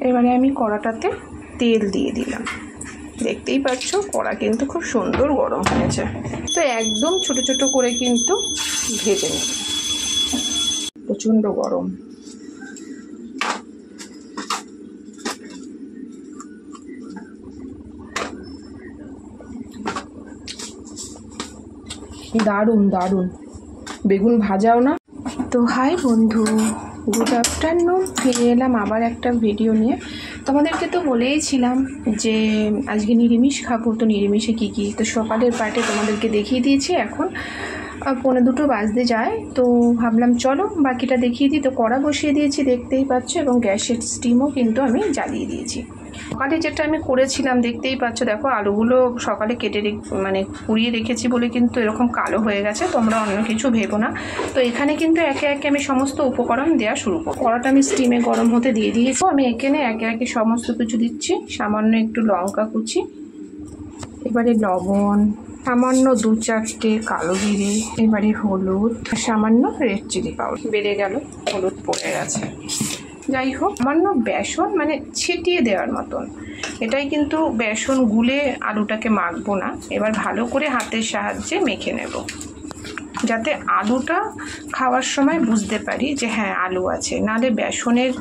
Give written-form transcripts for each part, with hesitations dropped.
এবারে আমি কড়াটাতে তেল দিয়ে দিলাম। দেখতেই পাচ্ছ কড়া কিন্তু খুব সুন্দর গরম হয়েছে। তো একদম ছোট ছোট করে কিন্তু ভেজে নেব। প্রচণ্ড গরম। দারুণ দারুণ বেগুন ভাজাও না। তো হাই বন্ধু, গুড আফটারনুন। ফিরে এলাম আবার একটা ভিডিও নিয়ে। তোমাদেরকে তো বলেইছিলাম যে আজকে নিরামিষ খাবো, তো নিরামিষে কী কী, তো সকালের পার্টে তোমাদেরকে দেখিয়ে দিয়েছি। এখন 1:45 বাজতে যায়, তো ভাবলাম চলো বাকিটা দেখিয়ে দিই। তো কড়া বসিয়ে দিয়েছি দেখতেই পাচ্ছ, এবং গ্যাসের স্টিমও কিন্তু আমি জ্বালিয়ে দিয়েছি। সকালে যেটা আমি করেছিলাম দেখতেই পাচ্ছ, দেখো আলুগুলো সকালে কেটে পুড়িয়ে রেখেছি বলে কিন্তু এরকম কালো হয়ে গেছে। তোমরা অন্য কিছু ভেবো না। তো এখানে কিন্তু একে একে আমি সমস্ত উপকরণ দেওয়া শুরু করব। কড়াটা আমি স্টিমে গরম হতে দিয়ে দিয়েছি। আমি এখানে একে একে সমস্ত কিছু দিচ্ছি। সামান্য একটু লঙ্কা কুচি, এবারে লবণ, সামান্য 2-4টে কালো জিরে, এবারে হলুদ, সামান্য রেড চিলি পাউডার। বেড়ে গেল, হলুদ পড়ে গেছে। যাই হোক, সামান্য বেসন, মানে ছিটিয়ে দেওয়ার মতন। এটাই কিন্তু বেসন গুলে আলুটাকে মাখবো না। এবার ভালো করে হাতের সাহায্যে মেখে নেব, যাতে আলুটা খাওয়ার সময় বুঝতে পারি যে হ্যাঁ আলু আছে। নাহলে বেসনের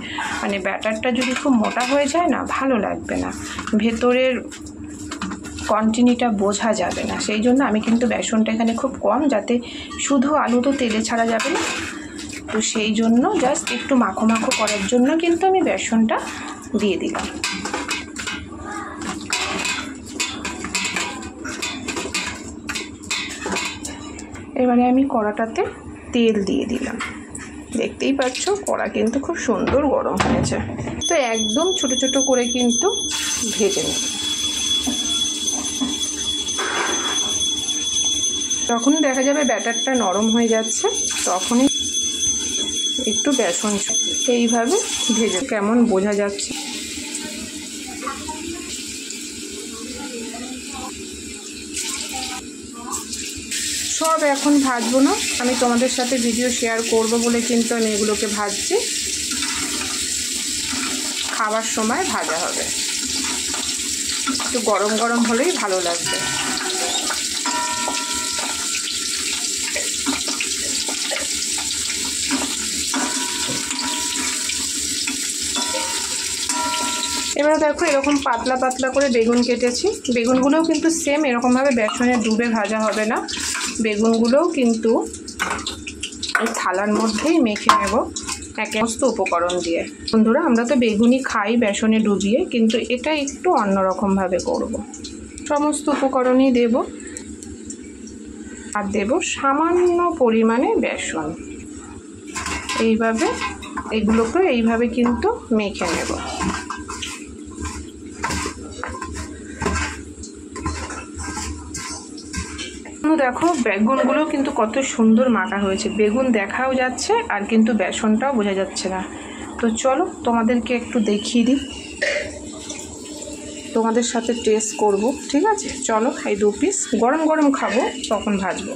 মানে ব্যাটারটা যদি খুব মোটা হয়ে যায় না, ভালো লাগবে না, ভেতরের কন্টিনিউটা বোঝা যাবে না। সেই জন্য আমি কিন্তু বেসনটা এখানে খুব কম, যাতে শুধু আলু তো তেলে ছাড়া যাবে না। তো সেই জন্য জাস্ট একটু মাখো মাখো করার জন্য কিন্তু আমি বেসনটা দিয়ে দিলাম। এবারে আমি কড়াটাতে তেল দিয়ে দিলাম। দেখতেই পাচ্ছ কড়া কিন্তু খুব সুন্দর গরম হয়েছে। তো একদম ছোট ছোট করে কিন্তু ভেজে নেব। যখনই দেখা যাবে ব্যাটারটা নরম হয়ে যাচ্ছে, তখনই একটু বেসন এইভাবে ভেজে, কেমন বোঝা যাচ্ছে। সব এখন ভাজবো না, আমি তোমাদের সাথে ভিডিও শেয়ার করব বলে কিন্তু আমি এগুলোকে ভাজছি। খাবার সময় ভাজা হবে, একটু গরম গরম হলেই ভালো লাগবে। এবারে দেখো এরকম পাতলা পাতলা করে বেগুন কেটেছি। বেগুনগুলোও কিন্তু সেম এরকমভাবে বেসনে ডুবে ভাজা হবে না। বেগুনগুলোও কিন্তু এই থালার মধ্যেই মেখে নেব সমস্ত উপকরণ দিয়ে। বন্ধুরা, আমরা তো বেগুনি খাই বেসনে ডুবিয়ে, কিন্তু এটা একটু অন্যরকমভাবে করব। সমস্ত উপকরণই দেব, আর দেব সামান্য পরিমাণে বেসন। এইভাবে এগুলোকে এইভাবে কিন্তু মেখে নেব। দেখো বেগুনগুলো কিন্তু কত সুন্দর মাখা হয়েছে। বেগুন দেখাও যাচ্ছে আর কিন্তু বেসনটাও বোঝা যাচ্ছে না। তো চলো তোমাদেরকে একটু দেখিয়ে দিই, তোমাদের সাথে টেস্ট করব, ঠিক আছে? চলো, এই 2 পিস গরম গরম খাবো, তখন ভাজবো।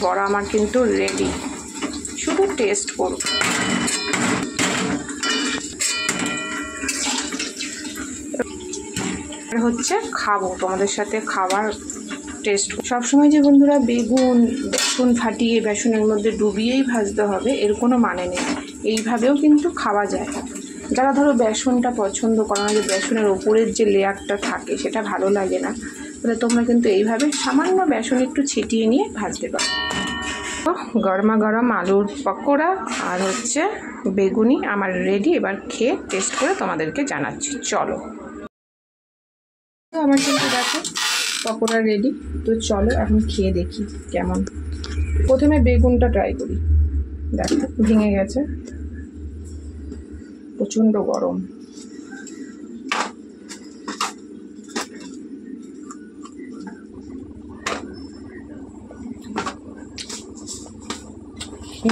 বড়া আমার কিন্তু রেডি, শুধু টেস্ট করব। হচ্ছে খাবো তোমাদের সাথে, খাবার টেস্ট। সবসময় যে বন্ধুরা বেসন ফাটিয়ে বেসনের মধ্যে ডুবিয়েই ভাজতে হবে এর কোনো মানে নেই। এইভাবেও কিন্তু খাওয়া যায়। যারা ধরো বেসনটা পছন্দ করো না, যে বেসনের ওপরের যে লেয়ারটা থাকে সেটা ভালো লাগে না, তাহলে তোমরা কিন্তু এইভাবে সামান্য বেসন একটু ছিটিয়ে নিয়ে ভাজতে পারো। গরমা গরম আলুর পকোড়া আর হচ্ছে বেগুনি আমার রেডি। এবার খেয়ে টেস্ট করে তোমাদেরকে জানাচ্ছি। চলো, আমার কিন্তু দেখো পকোড়া রেডি। তো চলো এখন খেয়ে দেখি কেমন। প্রথমে বেগুনটা ট্রাই করি। দেখো ভেঙে গেছে, প্রচণ্ড গরম।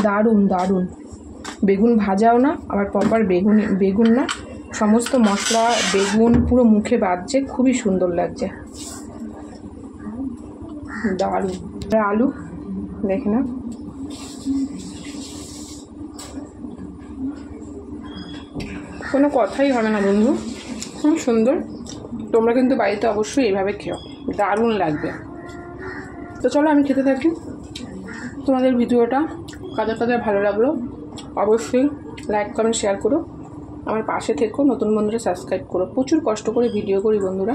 দারুণ দারুণ। বেগুন ভাজাও না, আবার প্রপার বেগুন না, সমস্ত মশলা বেগুন পুরো মুখে বাজছে, খুবই সুন্দর লাগছে, দারুণ। আলু দেখে না, কোনো কথাই হবে না বন্ধু, খুব সুন্দর। তোমরা কিন্তু বাড়িতে অবশ্যই এইভাবে খেও, দারুণ লাগবে। তো চলো আমি খেতে থাকি। তোমাদের ভিডিওটা কাদের ভালো লাগলো অবশ্যই লাইক কমেন্ট শেয়ার করো, আমার পাশে থেকো, নতুন বন্ধুরা সাবস্ক্রাইব করো। প্রচুর কষ্ট করে ভিডিও করি বন্ধুরা।